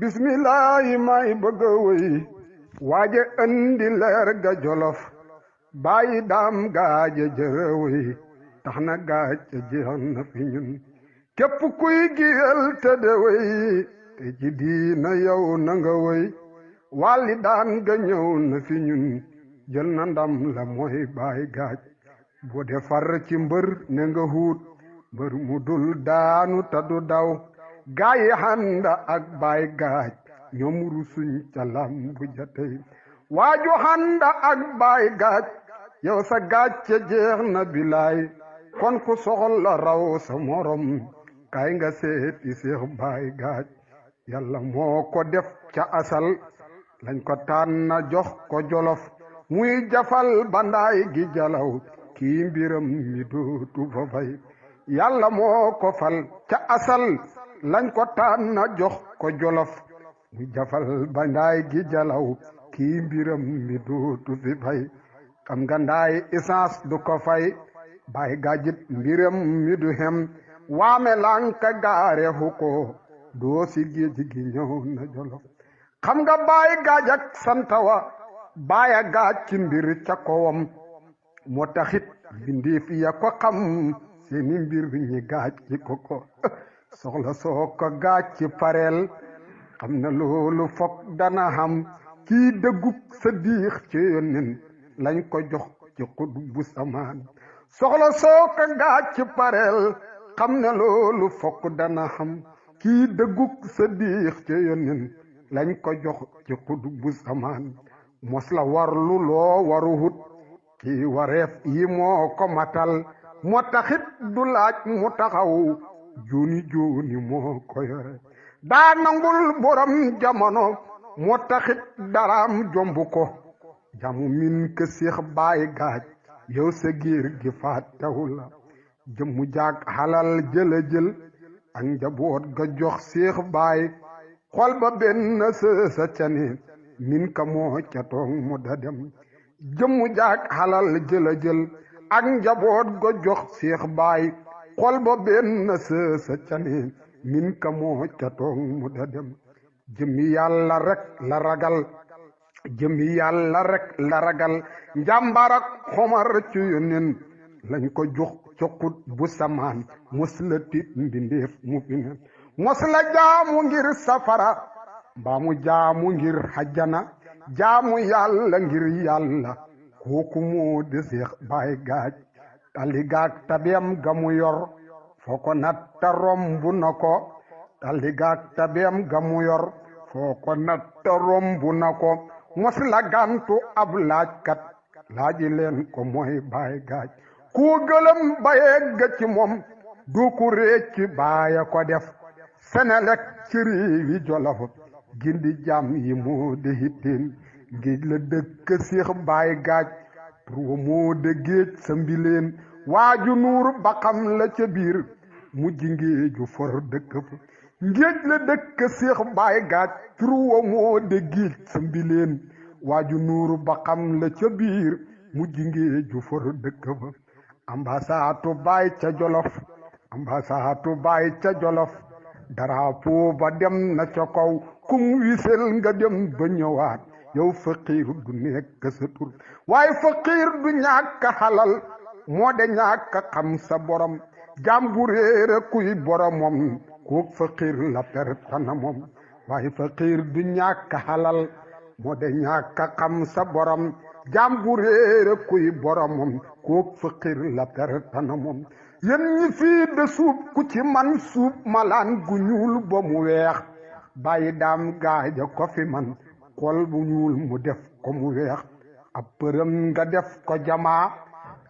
bismillaahi may bëgg a wëy waaje andi leer ga jolof bàyyi daam gaaje jërë wëy tax na gaaj ca jeex na fi ñun képp kuy giyal te de wëy te ci diina yow na nga wëy wàlli daan ga ñëw na fi ñun jël na ndam la mooy baay gaaj boo defar ci mbër ne nga huut mbër mu dul daanu ta du daw gaayi handa ak baay gaaj ñoom rusuñ ca lambu ja tey waaju handa ak baay gaaj yow sa gaaj ca jeex na bilaay kon ku soxla raw sa morom kay nga seeti seex baay gaaj yàlla moo ko def ca asal lañ ko tànn na jox ko jolof muy jafal bandaay gi jalaw kii mbiram mi dootu fa fay yàlla moo ko fal ca asal lañ ko tànn na jox ko jolof muy jafal bandaay gi jalaw kii mbiram mi dootu fi fay xam nga ndaay essence du ko fay baay gaajit mbiram mi du hem waame lanka gaare hu ko doo si géej gi ñëw na jolof xam nga baay gaaj ak santawa baaya gaaj ci mbir ca kawam moo taxit bindeef ya ko xam seeni mbir ñi gaaj ci ko soxla soo ko gaaj ci pareel xam na loolu fokk dana xam kii dëggug sa diix ci yonen lañ ko jox ci xud bu samaan soxla soo ko gaaj ci pareel xam na loolu fokk dana xam kii dëggug sa diix ci yonen lañ ko jox ci xud bu samaan mos la warlu loo waru hut kii wareef yi moo ko matal moo taxit du laaj mu taxaw juuni juuni moo ko yore daa nangul borom jamono moo taxit daraam jomb ko jamu min ke seex baay gaaj yow sa giir gi fàttewu la jëmmu jaag xalal jëla jël ak njaboot ga jox seex baay xol ba benn sa cane min ka moo ca toog mu da dem jëmmu jaag xalal jëla jël ak njaboot ga jox seex baay xol ba benn sa cane min ka moo ca toog mu da dem jëmmi yàlla rek la ragal jëmmi yàlla rek la ragal njàmbaar ak xomar ci yonen lañ ko jox ca xut bu samaan mos la tit mbindeef mu fi ne mos la jaamu ngir safara mbaa mu jaamu ngir xajjana jaamu yàlla ngir yàlla kooku moo de seex baay gaaj tali gaag tabeem ga mu yor foo ko natta rombu na ko tali gaag tabeem ga mu yor foo ko natta rombu na ko mos la gantu ab laajkat laaji leen ko mooy baay gaaj ku gëlëm bayee ga ci moom du ku récci baaya ko def Senelek ci réewi Jolof gindi jàmm yi moo de hitteen géej la dëkk seex baay gaaj turwa moo de géej sa mbileen waaju nuur ba xam la ca biir mujj ngéeju for dëkk fa ngéej la dëkk seex baay gaaj turwa moo de géej sa mbileen waaju nuur ba xam la ca biir mujj ngéeju for dëkk fa ambasaatu baay ca Jolof ambasaatu baay ca Jolof drapeau ba dem na ca kaw kum wisel nga dem ba ñëwaat yow faqiir du nekk sa tur waaye faqiir du ñàkk xalal moo de ñàkk xam sa borom jàmbu réere kuy boromam kook faqiir la perte na moom waaye faqiir du ñàkk xalal moo de ñàkk xam sa borom jàmbu réere kuy boromam kook faqiir la perte na moom yéen ñi fii de suub ku ci man suub malaan gu ñuul ba mu weex bàyyi daam gaaja ko fi man xol bu ñuul mu def ko mu weex ab përëm nga def ko jamaa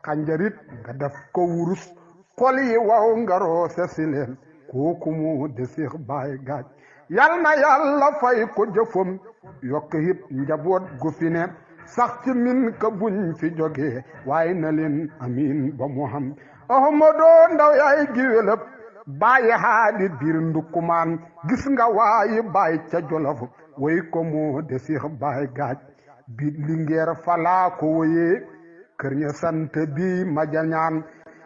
xanjarit nga def ko wurus xol yi waw nga roose si leen kooku mu de seex baay gaaj yal na yàlla fay ko jëfam yokk it njaboot gu fi ne sax ci min ka buñ fi jógee waaye na leen amiin ba mu xam ahmadoo ndaw yaay giwélëb bàyyi haadi biir ndukkumaan gis nga waayi bàyyi ca Jolof way ko moo de seex baay gaaj bi lingeer falaa ko woyee kër ña sant bi ma jañaan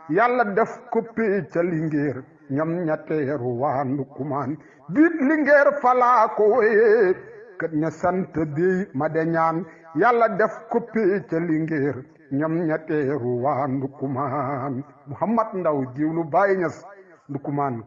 yàlla def ko pee ca lingeer ñoom ña teeru waa Ndukumaan biit Lingeer falaa ko wéye kët ña sant bi ma de ñaan yàlla def koppi ca Lingeer ñoom ña teeru waa Ndukumaan Muhammad Ndaw jiwlu Baay Ñas Ndukumaan